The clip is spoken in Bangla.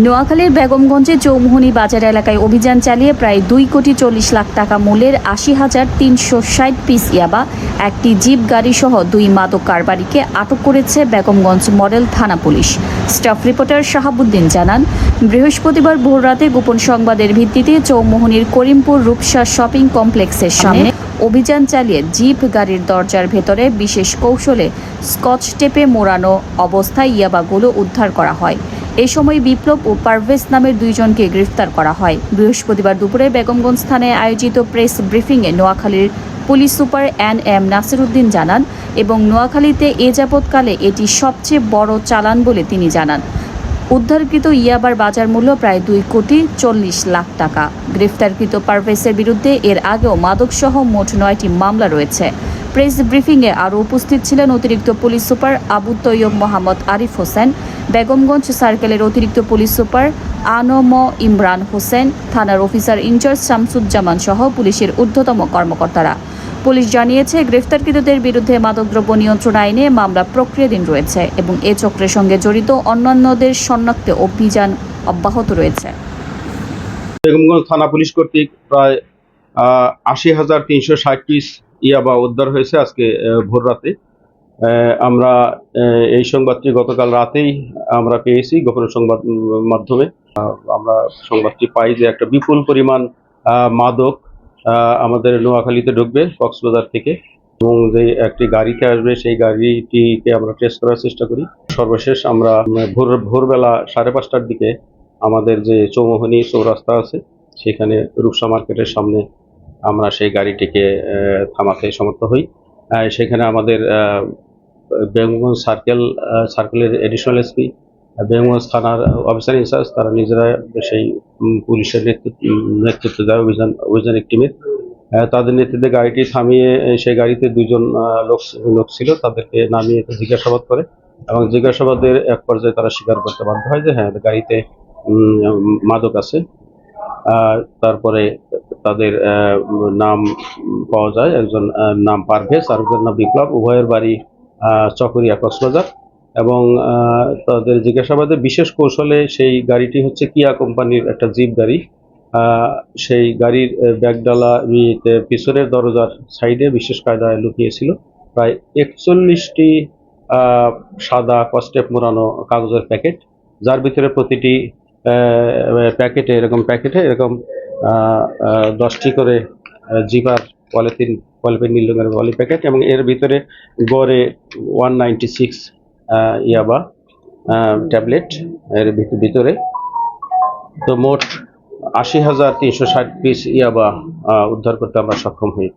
নোয়াখালীর বেগমগঞ্জে চৌমুহনী বাজার এলাকায় অভিযান চালিয়ে প্রায় 2,40,00,000 টাকা মূল্যের 80,360 পিস ইয়াবা, একটি জিপ গাড়ি সহ 2 মাদক কারবারিকে আটক করেছে বেগমগঞ্জ মডেল থানা পুলিশ। স্টাফ রিপোর্টার শাহাবুদ্দিন জানান, বৃহস্পতিবার ভোররাতে গোপন সংবাদের ভিত্তিতে চৌমুহনীর করিমপুর রূপসা শপিং কমপ্লেক্সের সামনে অভিযান চালিয়ে জিপ গাড়ির দরজার ভেতরে বিশেষ কৌশলে স্কচ টেপে মোড়ানো অবস্থায় ইয়াবাগুলো উদ্ধার করা হয়। এ সময় বিপ্লব ও পারভেজ নামের 2 জনকে গ্রেফতার করা হয়। বৃহস্পতিবার দুপুরে বেগমগঞ্জ থানায় আয়োজিত প্রেস ব্রিফিংয়ে নোয়াখালীর police super NM Nasir Uddin জানান এবং নোয়াখালীতে এ যাবৎকালে এটি সবচেয়ে বড় চালান বলে তিনি জানান। উদ্ধারকৃত ইয়াবার বাজার মূল্য প্রায় 2,40,00,000 টাকা। গ্রেফতারকৃত পারভেজের বিরুদ্ধে এর আগেও মাদকসহ মোট 9টি মামলা রয়েছে। প্রেস ব্রিফিংয়ে আরও উপস্থিত ছিলেন অতিরিক্ত পুলিশ সুপার আবু তৈয়ব মোহাম্মদ আরিফ হোসেন, বেগমগঞ্জ সার্কেলের অতিরিক্ত পুলিশ সুপার আনম ইমরান হোসেন, থানার অফিসার ইনচার্জ শামসুজ্জামান সহ পুলিশের ঊর্ধ্বতম কর্মকর্তারা। পুলিশ জানিয়েছে, গ্রেফতারকৃতদের বিরুদ্ধে মাদকদ্রব্য নিয়ন্ত্রণ আইনে মামলা প্রক্রিয়াধীন রয়েছে এবং এ চক্রের সঙ্গে জড়িত অন্যান্যদের শনাক্তে অভিযান অব্যাহত রয়েছে। বেগমগঞ্জ থানা পুলিশ কর্তৃক প্রায় 80,360 পিস ইয়াবা উদ্ধার হয়েছে আজকে ভোর রাতে। আমরা এই সংবাদটি গতকাল রাতেই আমরা পেয়েছি গোপন সংবাদ মাধ্যমে। আমরা সংবাদটি পাই যে একটা বিপুল পরিমাণ মাদক আমাদের নোয়াখালীতে ঢুকবে কক্সবাজার থেকে, এবং যে একটি গাড়িতে আসবে সেই গাড়িটিকে আমরা ট্রেস করার চেষ্টা করি। সর্বশেষ আমরা ভোরবেলা 5:30টার দিকে আমাদের যে চৌমুহনী চৌরাস্তা আছে সেখানে রূপসা মার্কেটের সামনে আমরা সেই গাড়িটিকে থামাতে সমর্থ হই। সেখানে আমাদের বেগমগঞ্জ সার্কেলের এডিশনাল এসপি, বেগমগঞ্জ থানার অফিসার ইনচার্জ, তারা নিজেরা সেই পুলিশের নেতৃত্ব দেয় অভিযানিক টিমের। তাদের নেতৃত্বে গাড়িটি থামিয়ে সেই গাড়িতে 2 জন লোক ছিল, তাদেরকে নামিয়ে জিজ্ঞাসাবাদ করে এবং জিজ্ঞাসাবাদের এক পর্যায়ে তারা স্বীকার করতে বাধ্য হয় যে হ্যাঁ, গাড়িতে মাদক আছে। তারপরে তাদের নাম পাওয়া যায়, একজন নাম পারভেজ আর একজন নাম বিপ্লব, উভয়ের বাড়ি চকরিয়া কক্সবাজার। এবং তাদের জিজ্ঞাসাবাদে বিশেষ কৌশলে সেই গাড়িটি হচ্ছে কিয়া কোম্পানির একটা জিপ গাড়ি। সেই গাড়ির ব্যাগডালা পিছনের দরজার সাইডে বিশেষ কায়দায় লুকিয়েছিল প্রায় 41টি সাদা কস্টেপ মোড়ানো কাগজের প্যাকেট, যার ভিতরে প্রতিটি প্যাকেটে এরকম 10টি করে জিপার পলিথিন নীল রঙের পলি প্যাকেট, এবং এর ভিতরে গড়ে 196 ইয়াবা ট্যাবলেট এর ভিতরে। তো মোট 80,360 পিস ইয়াবা উদ্ধার করতে আমরা সক্ষম হই।